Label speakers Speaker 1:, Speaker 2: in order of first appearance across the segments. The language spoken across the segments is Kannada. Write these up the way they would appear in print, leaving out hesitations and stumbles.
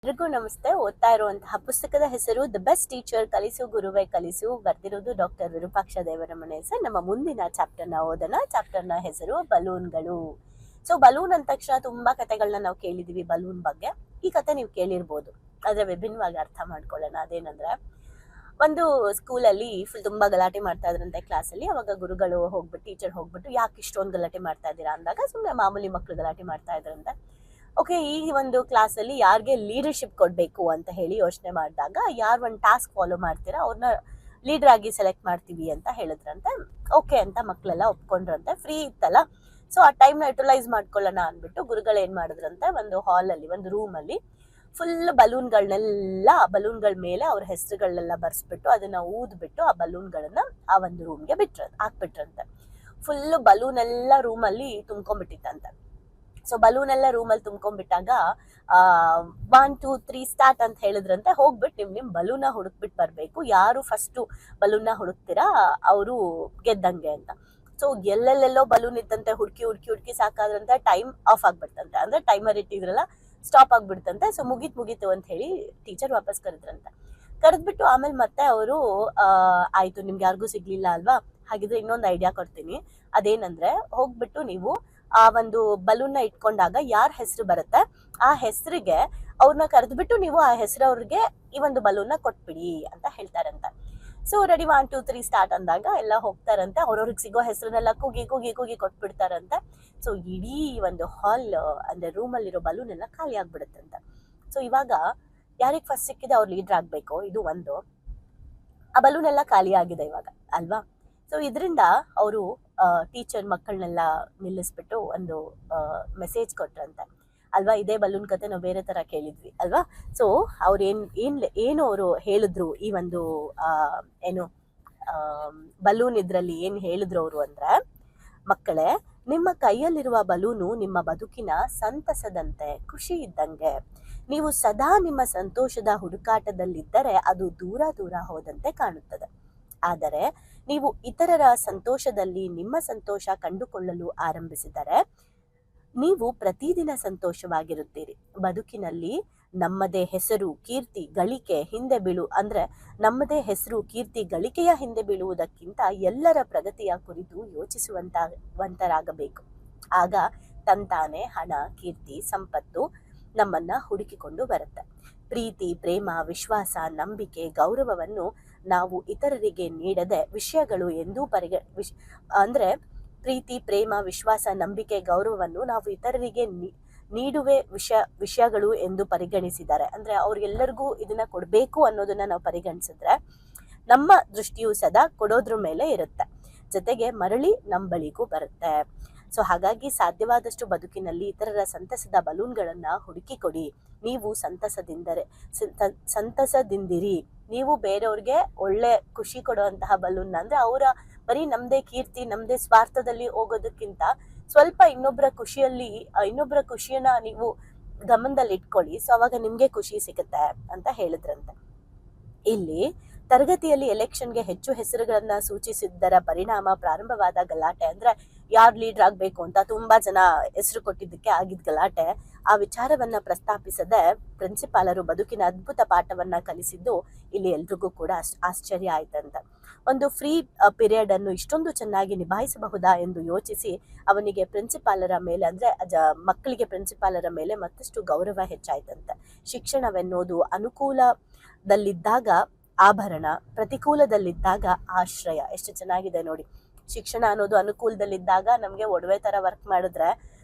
Speaker 1: ಎಲ್ರಿಗೂ ನಮಸ್ತೆ. ಓದ್ತಾ ಇರುವಂತಹ ಪುಸ್ತಕದ ಹೆಸರು ದ ಬೆಸ್ಟ್ ಟೀಚರ್, ಕಲಿಸು ಗುರುವೇ ಕಲಿಸು. ಬರ್ದಿರೋದು ಡಾಕ್ಟರ್ ವಿರೂಪಾಕ್ಷ ದೇವರಮನೆ ಸರ್. ನಮ್ಮ ಮುಂದಿನ ಚಾಪ್ಟರ್ನ ಓದೋಣ. ಚಾಪ್ಟರ್ನ ಹೆಸರು ಬಲೂನ್ಗಳು. ಸೊ ಬಲೂನ್ ಅಂದ ತಕ್ಷಣ ತುಂಬಾ ಕಥೆಗಳನ್ನ ನಾವು ಕೇಳಿದೀವಿ ಬಲೂನ್ ಬಗ್ಗೆ. ಈ ಕತೆ ನೀವು ಕೇಳಿರ್ಬೋದು, ಆದ್ರೆ ವಿಭಿನ್ನವಾಗಿ ಅರ್ಥ ಮಾಡ್ಕೊಳ್ಳೋಣ. ಅದೇನಂದ್ರೆ, ಒಂದು ಸ್ಕೂಲಲ್ಲಿ ಫುಲ್ ತುಂಬಾ ಗಲಾಟೆ ಮಾಡ್ತಾ ಇದ್ರಂತೆ ಕ್ಲಾಸಲ್ಲಿ. ಅವಾಗ ಗುರುಗಳು ಹೋಗ್ಬಿಟ್ಟು, ಟೀಚರ್ ಹೋಗ್ಬಿಟ್ಟು, ಯಾಕೆ ಇಷ್ಟೊಂದು ಗಲಾಟೆ ಮಾಡ್ತಾ ಇದ್ದೀರಾ ಅಂದಾಗ, ಸುಮ್ಮನೆ ಮಾಮೂಲಿ ಮಕ್ಕಳು ಗಲಾಟೆ ಮಾಡ್ತಾ ಇದ್ರಂತೆ. ಓಕೆ, ಈ ಒಂದು ಕ್ಲಾಸಲ್ಲಿ ಯಾರಿಗೆ ಲೀಡರ್ಶಿಪ್ ಕೊಡಬೇಕು ಅಂತ ಹೇಳಿ ಯೋಚನೆ ಮಾಡಿದಾಗ, ಯಾರು ಒಂದು ಟಾಸ್ಕ್ ಫಾಲೋ ಮಾಡ್ತೀರಾ ಅವ್ರನ್ನ ಲೀಡರ್ ಆಗಿ ಸೆಲೆಕ್ಟ್ ಮಾಡ್ತೀವಿ ಅಂತ ಹೇಳಿದ್ರಂತೆ. ಓಕೆ ಅಂತ ಮಕ್ಕಳೆಲ್ಲ ಒಪ್ಕೊಂಡ್ರಂತೆ. ಫ್ರೀ ಇತ್ತಲ್ಲ, ಸೊ ಆ ಟೈಮ್ನ ಯುಟಿಲೈಸ್ ಮಾಡ್ಕೊಳ್ಳೋಣ ಅಂದ್ಬಿಟ್ಟು ಗುರುಗಳು ಏನ್ ಮಾಡಿದ್ರಂತೆ, ಒಂದು ಹಾಲಲ್ಲಿ, ಒಂದು ರೂಮಲ್ಲಿ ಫುಲ್ ಬಲೂನ್ಗಳನ್ನೆಲ್ಲ, ಬಲೂನ್ಗಳ ಮೇಲೆ ಅವ್ರ ಹೆಸರುಗಳನ್ನೆಲ್ಲ ಬರ್ಸ್ಬಿಟ್ಟು ಅದನ್ನ ಊದ್ಬಿಟ್ಟು ಆ ಬಲೂನ್ಗಳನ್ನ ಆ ಒಂದು ರೂಮ್ಗೆ ಹಾಕ್ಬಿಟ್ರಂತೆ. ಫುಲ್ ಬಲೂನ್ ಎಲ್ಲ ರೂಮಲ್ಲಿ ತುಂಬ್ಕೊಂಡ್ಬಿಟ್ಟಿತ್ತಂತೆ. ಸೊ ಬಲೂನ್ ಎಲ್ಲ ರೂಮಲ್ಲಿ ತುಂಬ್ಕೊಂಡ್ಬಿಟ್ಟಾಗ 1 2 3 ಸ್ಟಾರ್ಟ್ ಅಂತ ಹೇಳಿದ್ರಂತೆ. ಹೋಗ್ಬಿಟ್ಟು ನಿಮ್ ಬಲೂನ ಹುಡುಕ್ಬಿಟ್ಟು ಬರ್ಬೇಕು, ಯಾರು ಫಸ್ಟ್ ಬಲೂನ್ನ ಹುಡುಕ್ತೀರಾ ಅವರು ಗೆದ್ದಂಗೆ ಅಂತ. ಸೊ ಎಲ್ಲೆಲ್ಲೆಲ್ಲೋ ಬಲೂನ್ ಇತ್ತಂತೆ, ಹುಡುಕಿ ಸಾಕಾದ್ರಂತೆ. ಟೈಮ್ ಆಫ್ ಆಗ್ಬಿಡ್ತಂತೆ, ಅಂದ್ರೆ ಟೈಮರ್ ಇಟ್ಟಿದ್ರಲ್ಲ ಸ್ಟಾಪ್ ಆಗ್ಬಿಡ್ತಂತೆ. ಸೊ ಮುಗೀತು ಅಂತ ಹೇಳಿ ಟೀಚರ್ ವಾಪಸ್ ಕರೆದ್ರಂತೆ. ಕರೆದ್ಬಿಟ್ಟು ಆಮೇಲೆ ಮತ್ತೆ ಅವರು ಆಯ್ತು, ನಿಮ್ಗೆ ಯಾರಿಗೂ ಸಿಗ್ಲಿಲ್ಲ ಅಲ್ವಾ, ಹಾಗಿದ್ರೆ ಇನ್ನೊಂದು ಐಡಿಯಾ ಕೊಡ್ತೀನಿ. ಅದೇನಂದ್ರೆ, ಹೋಗ್ಬಿಟ್ಟು ನೀವು ಆ ಒಂದು ಬಲೂನ್ನ ಇಟ್ಕೊಂಡಾಗ ಯಾರ ಹೆಸರು ಬರುತ್ತೆ ಆ ಹೆಸರಿಗೆ ಅವ್ರನ್ನ ಕರೆದ್ಬಿಟ್ಟು ನೀವು ಆ ಹೆಸರು ಅವ್ರಿಗೆ ಈ ಒಂದು ಬಲೂನ್ನ ಕೊಟ್ಬಿಡಿ ಅಂತ ಹೇಳ್ತಾರಂತೆ. ಸೊ ರೆಡಿ 1 2 3 ಸ್ಟಾರ್ಟ್ ಅಂದಾಗ ಎಲ್ಲ ಹೋಗ್ತಾರಂತೆ. ಅವ್ರವ್ರಿಗೆ ಸಿಗೋ ಹೆಸರನ್ನೆಲ್ಲ ಕೂಗಿ ಕೊಟ್ಬಿಡ್ತಾರಂತೆ. ಸೊ ಇಡೀ ಒಂದು ಹಾಲ್ ಅಂದ್ರೆ ರೂಮಲ್ಲಿರೋ ಬಲೂನ್ ಎಲ್ಲ ಖಾಲಿ ಆಗ್ಬಿಡುತ್ತಂತೆ. ಸೊ ಇವಾಗ ಯಾರಿಗೆ ಫಸ್ಟ್ ಸಿಕ್ಕಿದೆ ಅವ್ರು ಲೀಡರ್ ಆಗ್ಬೇಕು, ಇದು ಒಂದು. ಆ ಬಲೂನ್ ಎಲ್ಲ ಖಾಲಿ ಆಗಿದೆ ಇವಾಗ ಅಲ್ವಾ. ಸೊ ಇದರಿಂದ ಅವರು ಟೀಚರ್ ಮಕ್ಕಳನ್ನೆಲ್ಲ ನಿಲ್ಲಿಸ್ಬಿಟ್ಟು ಒಂದು ಮೆಸೇಜ್ ಕೊಟ್ರಂತೆ ಅಲ್ವಾ. ಇದೇ ಬಲೂನ್ ಕತೆ ನಾವು ಬೇರೆ ತರ ಕೇಳಿದ್ವಿ ಅಲ್ವಾ. ಸೊ ಅವ್ರು ಏನು ಅವರು ಹೇಳಿದ್ರು, ಈ ಒಂದು ಏನು ಬಲೂನ್ ಇದ್ರಲ್ಲಿ ಏನ್ ಹೇಳಿದ್ರು ಅವರು ಅಂದ್ರೆ, ಮಕ್ಕಳೇ, ನಿಮ್ಮ ಕೈಯಲ್ಲಿರುವ ಬಲೂನು ನಿಮ್ಮ ಬದುಕಿನ ಸಂತಸದಂತೆ, ಖುಷಿ ಇದ್ದಂಗೆ. ನೀವು ಸದಾ ನಿಮ್ಮ ಸಂತೋಷದ ಹುಡುಕಾಟದಲ್ಲಿದ್ದರೆ ಅದು ದೂರ ಹೋದಂತೆ ಕಾಣುತ್ತದೆ. ಆದರೆ ನೀವು ಇತರರ ಸಂತೋಷದಲ್ಲಿ ನಿಮ್ಮ ಸಂತೋಷ ಕಂಡುಕೊಳ್ಳಲು ಆರಂಭಿಸಿದರೆ ನೀವು ಪ್ರತಿದಿನ ಸಂತೋಷವಾಗಿರುತ್ತೀರಿ. ಬದುಕಿನಲ್ಲಿ ನಮ್ಮದೇ ಹೆಸರು, ಕೀರ್ತಿ, ಗಳಿಕೆ ಹಿಂದೆ ನಮ್ಮದೇ ಹೆಸರು, ಕೀರ್ತಿ, ಗಳಿಕೆಯ ಹಿಂದೆ ಬೀಳುವುದಕ್ಕಿಂತ ಎಲ್ಲರ ಪ್ರಗತಿಯ ಕುರಿತು ಯೋಚಿಸುವಂತರಾಗಬೇಕು. ಆಗ ತಂತಾನೆ ಹಣ, ಕೀರ್ತಿ, ಸಂಪತ್ತು ನಮ್ಮನ್ನ ಹುಡುಕಿಕೊಂಡು ಬರುತ್ತೆ. ಪ್ರೀತಿ, ಪ್ರೇಮ, ವಿಶ್ವಾಸ, ನಂಬಿಕೆ, ಗೌರವವನ್ನು ನಾವು ಇತರರಿಗೆ ನೀಡದೆ ವಿಷಯಗಳು ಎಂದೂ ಪ್ರೀತಿ, ಪ್ರೇಮ, ವಿಶ್ವಾಸ, ನಂಬಿಕೆ, ಗೌರವವನ್ನು ನಾವು ಇತರರಿಗೆ ನೀಡುವೆ ವಿಷಯಗಳು ಎಂದು ಪರಿಗಣಿಸಿದ್ದಾರೆ. ಅಂದ್ರೆ ಅವ್ರಿಗೆಲ್ಲರಿಗೂ ಇದನ್ನ ಕೊಡ್ಬೇಕು ಅನ್ನೋದನ್ನ ನಾವು ಪರಿಗಣಿಸಿದ್ರೆ ನಮ್ಮ ದೃಷ್ಟಿಯು ಸದಾ ಕೊಡೋದ್ರ ಮೇಲೆ ಇರುತ್ತೆ, ಜೊತೆಗೆ ಮರಳಿ ನಮ್ಮ ಬಳಿಗೂ ಬರುತ್ತೆ. ಸೊ ಹಾಗಾಗಿ ಸಾಧ್ಯವಾದಷ್ಟು ಬದುಕಿನಲ್ಲಿ ಇತರರ ಸಂತಸದ ಬಲೂನ್ಗಳನ್ನ ಹುಡುಕಿ ಕೊಡಿ. ನೀವು ಸಂತಸದಿಂದಿರಿ. ನೀವು ಬೇರೆಯವ್ರಿಗೆ ಒಳ್ಳೆ ಖುಷಿ ಕೊಡುವಂತಹ ಬಲೂನ್, ಅಂದ್ರೆ ಅವರ ಬರೀ ನಮ್ದೇ ಕೀರ್ತಿ, ನಮ್ದೇ ಸ್ವಾರ್ಥದಲ್ಲಿ ಹೋಗೋದಕ್ಕಿಂತ ಸ್ವಲ್ಪ ಇನ್ನೊಬ್ಬರ ಖುಷಿಯನ್ನ ನೀವು ಗಮನದಲ್ಲಿ ಇಟ್ಕೊಳ್ಳಿ. ಸೊ ಅವಾಗ ನಿಮ್ಗೆ ಖುಷಿ ಸಿಗುತ್ತೆ ಅಂತ ಹೇಳಿದ್ರಂತೆ. ಇಲ್ಲಿ ತರಗತಿಯಲ್ಲಿ ಎಲೆಕ್ಷನ್ಗೆ ಹೆಚ್ಚು ಹೆಸರುಗಳನ್ನ ಸೂಚಿಸಿದ್ದರ ಪರಿಣಾಮ ಪ್ರಾರಂಭವಾದ ಗಲಾಟೆ, ಅಂದ್ರೆ ಯಾರು ಲೀಡರ್ ಆಗ್ಬೇಕು ಅಂತ ತುಂಬಾ ಜನ ಹೆಸರು ಕೊಟ್ಟಿದ್ದಕ್ಕೆ ಆಗಿದ್ ಗಲಾಟೆ, ಆ ವಿಚಾರವನ್ನ ಪ್ರಸ್ತಾಪಿಸದೆ ಪ್ರಿನ್ಸಿಪಾಲರು ಬದುಕಿನ ಅದ್ಭುತ ಪಾಠವನ್ನ ಕಲಿಸಿದ್ದು ಇಲ್ಲಿ ಎಲ್ರಿಗೂ ಕೂಡ ಆಶ್ಚರ್ಯ ಆಯ್ತಂತ. ಒಂದು ಫ್ರೀ ಪೀರಿಯಡ್ ಅನ್ನು ಇಷ್ಟೊಂದು ಚೆನ್ನಾಗಿ ನಿಭಾಯಿಸಬಹುದಾ ಎಂದು ಯೋಚಿಸಿ ಅವನಿಗೆ ಪ್ರಿನ್ಸಿಪಾಲರ ಮೇಲೆ, ಅಂದ್ರೆ ಮಕ್ಕಳಿಗೆ ಪ್ರಿನ್ಸಿಪಾಲರ ಮೇಲೆ ಮತ್ತಷ್ಟು ಗೌರವ ಹೆಚ್ಚಾಯ್ತಂತೆ. ಶಿಕ್ಷಣವೆನ್ನೋದು ಅನುಕೂಲದಲ್ಲಿದ್ದಾಗ ಆಭರಣ, ಪ್ರತಿಕೂಲದಲ್ಲಿದ್ದಾಗ ಆಶ್ರಯ. ಎಷ್ಟು ಚೆನ್ನಾಗಿದೆ ನೋಡಿ. ಶಿಕ್ಷಣ ಅನ್ನೋದು ಅನುಕೂಲದಲ್ಲಿದ್ದಾಗ ನಮ್ಗೆ ಒಡವೆ ತರ ವರ್ಕ್ ಮಾಡಿದ್ರೆ,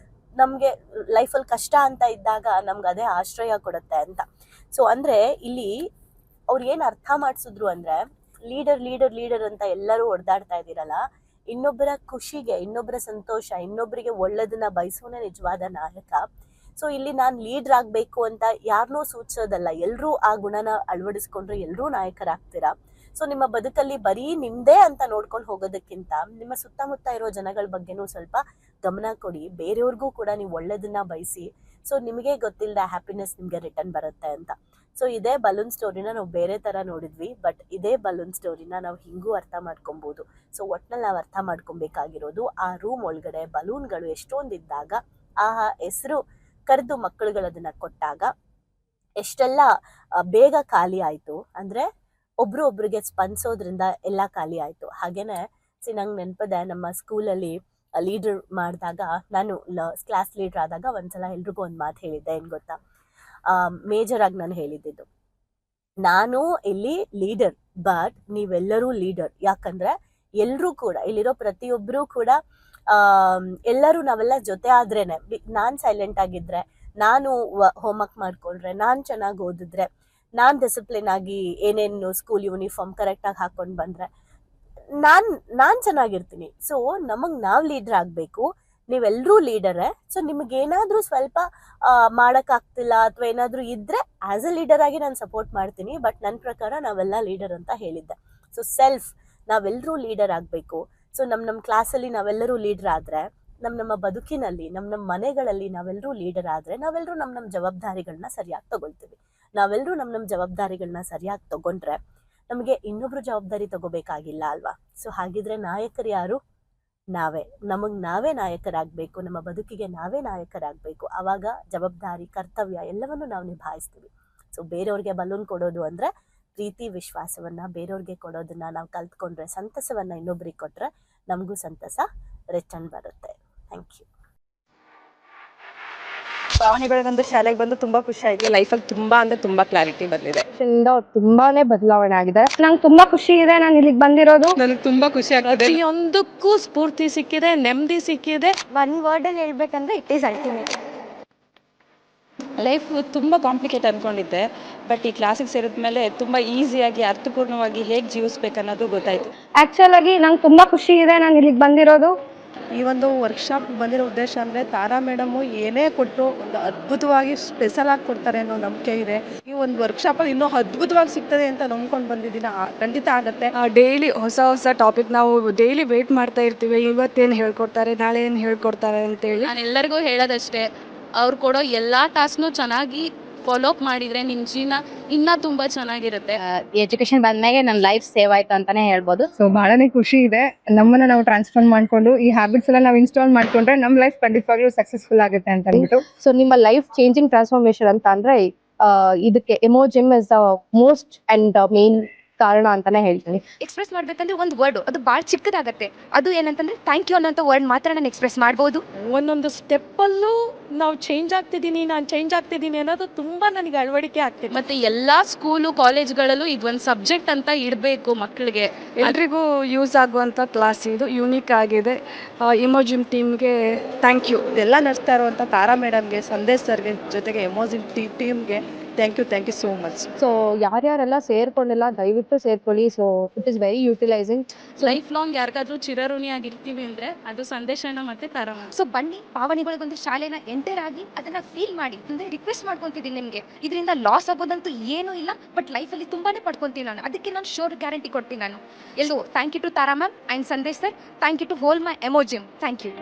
Speaker 1: ನಮ್ಗೆ ಲೈಫಲ್ಲಿ ಕಷ್ಟ ಅಂತ ಇದ್ದಾಗ ನಮ್ಗೆ ಅದೇ ಆಶ್ರಯ ಕೊಡುತ್ತೆ ಅಂತ. ಸೊ ಅಂದ್ರೆ ಇಲ್ಲಿ ಅವ್ರು ಏನ್ ಅರ್ಥ ಮಾಡಿಸಿದ್ರು ಅಂದ್ರೆ, ಲೀಡರ್ ಅಂತ ಎಲ್ಲರೂ ಹೊಡೆದಾಡ್ತಾ ಇದ್ದೀರಲ್ಲ, ಇನ್ನೊಬ್ಬರ ಖುಷಿಗೆ, ಇನ್ನೊಬ್ಬರ ಸಂತೋಷ, ಇನ್ನೊಬ್ಬರಿಗೆ ಒಳ್ಳೇದನ್ನ ಬಯಸೋನೇ ನಿಜವಾದ ನಾಯಕ. ಸೊ ಇಲ್ಲಿ ನಾನು ಲೀಡರ್ ಆಗ್ಬೇಕು ಅಂತ ಯಾರನ್ನೂ ಸೂಚಿಸೋದಲ್ಲ, ಎಲ್ರೂ ಆ ಗುಣನ ಅಳವಡಿಸ್ಕೊಂಡ್ರೆ ಎಲ್ರೂ ನಾಯಕರಾಗ್ತೀರಾ. ಸೊ ನಿಮ್ಮ ಬದುಕಲ್ಲಿ ಬರೀ ನಿಮ್ದೇ ಅಂತ ನೋಡ್ಕೊಂಡು ಹೋಗೋದಕ್ಕಿಂತ ನಿಮ್ಮ ಸುತ್ತಮುತ್ತ ಇರೋ ಜನಗಳ ಬಗ್ಗೆನೂ ಸ್ವಲ್ಪ ಗಮನ ಕೊಡಿ. ಬೇರೆಯವ್ರಿಗೂ ಕೂಡ ನೀವು ಒಳ್ಳೇದನ್ನ ಬಯಸಿ. ಸೊ ನಿಮಗೆ ಗೊತ್ತಿಲ್ಲದ ಹ್ಯಾಪಿನೆಸ್ ನಿಮ್ಗೆ ರಿಟರ್ನ್ ಬರುತ್ತೆ ಅಂತ. ಸೊ ಇದೇ ಬಲೂನ್ ಸ್ಟೋರಿನ ನಾವು ಬೇರೆ ತರ ನೋಡಿದ್ವಿ, ಬಟ್ ಇದೇ ಬಲೂನ್ ಸ್ಟೋರಿನ ನಾವು ಹಿಂಗೂ ಅರ್ಥ ಮಾಡ್ಕೊಬಹುದು. ಸೊ ಒಟ್ನಲ್ಲಿ ನಾವು ಅರ್ಥ ಮಾಡ್ಕೊಬೇಕಾಗಿರೋದು, ಆ ರೂಮ್ ಒಳಗಡೆ ಬಲೂನ್ಗಳು ಎಷ್ಟೊಂದಿದ್ದಾಗ ಆ ಹೆಸರು ಕರೆದು ಮಕ್ಕಳುಗಳದನ್ನ ಕೊಟ್ಟಾಗ ಎಷ್ಟೆಲ್ಲ ಬೇಗ ಖಾಲಿ ಆಯ್ತು ಅಂದ್ರೆ ಒಬ್ರಿಗೆ ಸ್ಪಂದಿಸೋದ್ರಿಂದ ಎಲ್ಲ ಖಾಲಿ ಆಯ್ತು. ಹಾಗೇನೆ ನಂಗೆ ನೆನಪದೆ ನಮ್ಮ ಸ್ಕೂಲಲ್ಲಿ ಲೀಡರ್ ಮಾಡಿದಾಗ, ನಾನು ಕ್ಲಾಸ್ ಲೀಡರ್ ಆದಾಗ ಒಂದ್ಸಲ ಎಲ್ರಿಗೂ ಒಂದು ಮಾತು ಹೇಳಿದ್ದೆ. ಏನ್ ಗೊತ್ತಾ, ಮೇಜರ್ ಆಗಿ ನಾನು ಹೇಳಿದ್ದು, ನಾನು ಇಲ್ಲಿ ಲೀಡರ್, ಬಟ್ ನೀವೆಲ್ಲರೂ ಲೀಡರ್. ಯಾಕಂದ್ರೆ ಎಲ್ರೂ ಕೂಡ ಇಲ್ಲಿರೋ ಪ್ರತಿಯೊಬ್ಬರೂ ಕೂಡ ಎಲ್ಲರೂ ನಾವೆಲ್ಲ ಜೊತೆ ಆದ್ರೇನೆ. ನಾನ್ ಸೈಲೆಂಟ್ ಆಗಿದ್ರೆ, ನಾನು ಹೋಮ್ವರ್ಕ್ ಮಾಡ್ಕೊಂಡ್ರೆ, ನಾನ್ ಚೆನ್ನಾಗಿ ಓದಿದ್ರೆ, ನಾನ್ ಡಿಸಿಪ್ಲಿನ್ ಆಗಿ ಏನೇನು ಸ್ಕೂಲ್ ಯೂನಿಫಾರ್ಮ್ ಕರೆಕ್ಟ್ ಆಗಿ ಹಾಕೊಂಡ್ ಬಂದ್ರೆ ನಾನ್ ಚೆನ್ನಾಗಿರ್ತೀನಿ. ಸೊ ನಾವ್ ಲೀಡರ್ ಆಗ್ಬೇಕು, ನೀವೆಲ್ಲರೂ ಲೀಡರೇ. ಸೊ ನಿಮ್ಗೇನಾದ್ರೂ ಸ್ವಲ್ಪ ಮಾಡಕ್ ಆಗ್ತಿಲ್ಲ ಅಥವಾ ಏನಾದ್ರೂ ಇದ್ರೆ ಆಸ್ ಎ ಲೀಡರ್ ಆಗಿ ನಾನು ಸಪೋರ್ಟ್ ಮಾಡ್ತೀನಿ, ಬಟ್ ನನ್ನ ಪ್ರಕಾರ ನಾವೆಲ್ಲ ಲೀಡರ್ ಅಂತ ಹೇಳಿದ್ದೆ. ಸೊ ನಾವೆಲ್ಲರೂ ಲೀಡರ್ ಆಗ್ಬೇಕು. ಸೊ ನಮ್ಮ ಕ್ಲಾಸಲ್ಲಿ ನಾವೆಲ್ಲರೂ ಲೀಡರ್ ಆದ್ರೆ, ನಮ್ಮ ಬದುಕಿನಲ್ಲಿ, ನಮ್ಮ ಮನೆಗಳಲ್ಲಿ ನಾವೆಲ್ಲರೂ ಲೀಡರ್ ಆದ್ರೆ, ನಾವೆಲ್ಲರೂ ನಮ್ಮ ಜವಾಬ್ದಾರಿಗಳನ್ನ ಸರಿಯಾಗಿ ತಗೊಳ್ತೀವಿ. ನಾವೆಲ್ಲರೂ ನಮ್ಮ ಜವಾಬ್ದಾರಿಗಳನ್ನ ಸರಿಯಾಗಿ ತಗೊಂಡ್ರೆ ನಮಗೆ ಇನ್ನೊಬ್ರು ಜವಾಬ್ದಾರಿ ತಗೋಬೇಕಾಗಿಲ್ಲ ಅಲ್ವಾ? ಸೊ ಹಾಗಿದ್ರೆ ನಾಯಕರು ಯಾರು? ನಾವೇ. ನಾವೇ ನಾಯಕರಾಗಬೇಕು, ನಮ್ಮ ಬದುಕಿಗೆ ನಾವೇ ನಾಯಕರಾಗಬೇಕು. ಆವಾಗ ಜವಾಬ್ದಾರಿ, ಕರ್ತವ್ಯ ಎಲ್ಲವನ್ನು ನಾವು ನಿಭಾಯಿಸ್ತೀವಿ. ಸೊ ಬೇರೆಯವ್ರಿಗೆ ಬಲೂನ್ ಕೊಡೋದು ಅಂದ್ರೆ ಪ್ರೀತಿ ವಿಶ್ವಾಸವನ್ನ ಬೇರೆಯವ್ರಿಗೆ ಕೊಡೋದನ್ನ ನಾವು ಕಲ್ತ್ಕೊಂಡ್ರೆ, ಸಂತಸವನ್ನ ಇನ್ನೊಬ್ರಿಗೆ ಕೊಟ್ರೆ ನಮಗೂ ಸಂತಸ ರಿಟರ್ನ್ ಬರುತ್ತೆ. Thank you.
Speaker 2: ಭಾವನೆಗಳು ಬಂದು ಶಾಲೆಗೆ ಬಂದು ತುಂಬಾ ಖುಷಿ ಆಯ್ತು. ಲೈಫಲ್ಲಿ ತುಂಬಾ ಅಂದ್ರೆ ತುಂಬಾ ಕ್ಲಾರಿಟಿ ಬಂದಿದೆ.
Speaker 3: ತುಂಬಾನೇ ಬದಲಾವಣೆ ಆಗಿದೆ. ನಂಗೆ ತುಂಬಾ ಖುಷಿ ಇದೆ ನಾನು ಇಲ್ಲಿಗೆ ಬಂದಿರೋದು.
Speaker 2: ನನಗೆ ತುಂಬಾ ಖುಷಿ ಆಗ್ತದೆ. ಪ್ರತಿಯೊಂದಕ್ಕೂ ಸ್ಫೂರ್ತಿ ಸಿಕ್ಕಿದೆ, ನೆಮ್ಮದಿ ಸಿಕ್ಕಿದೆ.
Speaker 3: ಒನ್ ವರ್ಡ್ ಅಲ್ಲಿ ಹೇಳ್ಬೇಕಂದ್ರೆ ಇಟ್ ಈಸ್ ಅಲ್ಟಿಮೇಟ್.
Speaker 2: ಲೈಫ್ ತುಂಬ ಕಾಂಪ್ಲಿಕೇಟ್ ಅಂದ್ಕೊಂಡಿದ್ದೆ, ಬಟ್ ಈ ಕ್ಲಾಸಿಗೆ ಸೇರಿದ ಮೇಲೆ ತುಂಬ ಈಸಿಯಾಗಿ ಅರ್ಥಪೂರ್ಣವಾಗಿ ಹೇಗೆ ಜೀವಿಸ್ಬೇಕು ಅನ್ನೋದು ಗೊತ್ತಾಯ್ತು.
Speaker 3: ಆಕ್ಚುಲ್ ಆಗಿ ನಂಗೆ ತುಂಬಾ ಖುಷಿ ಇದೆ ನಾನು ಇಲ್ಲಿಗೆ ಬಂದಿರೋದು.
Speaker 2: ಈ ಒಂದು ವರ್ಕ್ಶಾಪ್ ಬಂದಿರೋ ಉದ್ದೇಶ ಅಂದರೆ ತಾರಾ ಮೇಡಮು ಏನೇ ಕೊಟ್ಟರು ಒಂದು ಅದ್ಭುತವಾಗಿ ಸ್ಪೆಷಲ್ ಆಗಿ ಕೊಡ್ತಾರೆ ಅನ್ನೋ ನಂಬಿಕೆ ಇದೆ. ಈ ಒಂದು ವರ್ಕ್ಶಾಪಲ್ಲಿ ಇನ್ನೂ ಅದ್ಭುತವಾಗಿ ಸಿಗ್ತದೆ ಅಂತ ನಂಬ್ಕೊಂಡು ಬಂದಿದ್ದೀನಿ. ಖಂಡಿತ ಆಗುತ್ತೆ. ಡೈಲಿ ಹೊಸ ಟಾಪಿಕ್ ನಾವು ಡೈಲಿ ವೇಟ್ ಮಾಡ್ತಾ ಇರ್ತೀವಿ, ಇವತ್ತೇನು ಹೇಳ್ಕೊಡ್ತಾರೆ, ನಾಳೆ ಏನು ಹೇಳ್ಕೊಡ್ತಾರೆ ಅಂತೇಳಿ.
Speaker 4: ನಾನು ಎಲ್ಲರಿಗೂ ಹೇಳೋದಷ್ಟೇ, ಅವ್ರು ಕೊಡೋ ಎಲ್ಲ ಟಾಸ್ಕ್ನು ಚೆನ್ನಾಗಿ ಫಾಲೋ ಅಪ್ ಮಾಡಿದರೆ ನಿಮ್ಮ ಜೀವನ ಇನ್ನೂ ತುಂಬ ಚೆನ್ನಾಗಿರುತ್ತೆ.
Speaker 3: ಎಜುಕೇಶನ್ ಬಂದ್ಮೇಲೆ ನನ್ನ ಲೈಫ್ ಸೇವ್ ಆಯ್ತು ಅಂತಾನೆ ಹೇಳ್ಬೋದು.
Speaker 5: ಸೊ ಬಹಳನೇ ಖುಷಿ ಇದೆ. ನಮ್ಮನ್ನ ನಾವು ಟ್ರಾನ್ಸ್ಫಾರ್ಮ್ ಮಾಡ್ಕೊಂಡು ಈ ಹ್ಯಾಬಿಟ್ಸ್ ಎಲ್ಲ ನಾವು ಇನ್ಸ್ಟಾಲ್ ಮಾಡ್ಕೊಂಡ್ರೆ ನಮ್ಮ ಲೈಫ್ ಖಂಡಿತವಾಗ್ಲೂ ಸಕ್ಸಸ್ಫುಲ್ ಆಗುತ್ತೆ ಅಂತ ಅಂದ್ಬಿಟ್ಟು.
Speaker 3: ಸೊ ನಿಮ್ಮ ಲೈಫ್ ಚೇಂಜಿಂಗ್ ಟ್ರಾನ್ಸ್ಫಾರ್ಮೇಶನ್ ಅಂತ ಅಂದ್ರೆ ಇದಕ್ಕೆ ಎಮೋಜಿಮ್ is the most and main ಕಾರಣ ಅಂತಾನೆ ಹೇಳ್ತೀನಿ.
Speaker 6: ಎಕ್ಸ್ಪ್ರೆಸ್ ಮಾಡ್ಬೇಕಂದ್ರೆ ಒಂದು ವರ್ಡ್ ಅದು ಭಾಳ ಚಿಕ್ಕದಾಗತ್ತೆ. ಅದು ಏನಂತಂದ್ರೆ ಥ್ಯಾಂಕ್ ಯು ಅನ್ನೋಂಥ ವರ್ಡ್ ಮಾತ್ರ ನಾನು ಎಕ್ಸ್ಪ್ರೆಸ್ ಮಾಡ್ಬೋದು.
Speaker 2: ಒಂದೊಂದು ಸ್ಟೆಪ್ಪಲ್ಲೂ ನಾವು ನಾನು ಚೇಂಜ್ ಆಗ್ತಿದ್ದೀನಿ ಅನ್ನೋದು ತುಂಬ ನನಗೆ ಅಳವಡಿಕೆ ಆಗ್ತಿದೆ.
Speaker 4: ಮತ್ತು ಎಲ್ಲ ಸ್ಕೂಲು ಕಾಲೇಜ್ಗಳಲ್ಲೂ ಇದೊಂದು ಸಬ್ಜೆಕ್ಟ್ ಅಂತ ಇಡಬೇಕು ಮಕ್ಕಳಿಗೆ.
Speaker 2: ಎಲ್ರಿಗೂ ಯೂಸ್ ಆಗುವಂಥ ಕ್ಲಾಸ್ ಇದು, ಯೂನಿಕ್ ಆಗಿದೆ. ಇಮೋಜಿಮ್ ಟೀಮ್ಗೆ ಥ್ಯಾಂಕ್ ಯು. ಎಲ್ಲ ನಡೆಸ್ತಾ ಇರುವಂಥ ತಾರಾ ಮೇಡಮ್ಗೆ, ಸಂದೇಶ್ ಸರ್ಗೆ, ಜೊತೆಗೆ ಎಮೋಜಿಮ್ ಟೀಮ್ಗೆ thank you so much.
Speaker 3: So ಯಾರ್ಯಾರೆಲ್ಲ ಸೇರ್ಕೊಂಡಿಲ್ಲ ದಯವಿಟ್ಟು ಸೇರ್ಕೊಳ್ಳಿ. So it is very utilizing.
Speaker 4: Life long ಯಾರಿಗಾದ್ರೂ ಚಿರಋಣಿಯಾಗಿರ್ತೀವಿ ಅಂದರೆ ಅದು ಸಂದೇಶನ ಮತ್ತು ತಾರಾ.
Speaker 6: ಸೊ ಬನ್ನಿ ಭಾವನೆಗಳಿಗೊಂದು ಶಾಲೆನ ಎಂಟರ್ ಆಗಿ ಅದನ್ನ ಫೀಲ್ ಮಾಡಿ. ಅಂದ್ರೆ ರಿಕ್ವೆಸ್ಟ್ ಮಾಡ್ಕೊಂತಿದ್ದೀನಿ ನಿಮಗೆ, ಇದರಿಂದ ಲಾಸ್ ಆಗೋದಂತೂ ಏನೂ ಇಲ್ಲ, ಬಟ್ ಲೈಫಲ್ಲಿ ತುಂಬಾನೇ ಪಡ್ಕೊಂತೀನಿ ನಾನು. ಅದಕ್ಕೆ ನಾನು ಶೋರ್ ಗ್ಯಾರಂಟಿ ಕೊಡ್ತೀನಿ ನಾನು. ಎಲ್ಲೋ thank you to Tara ma'am and Sandesh sir. Thank you to whole my ಎಮೋಜಿಮ್. Thank you.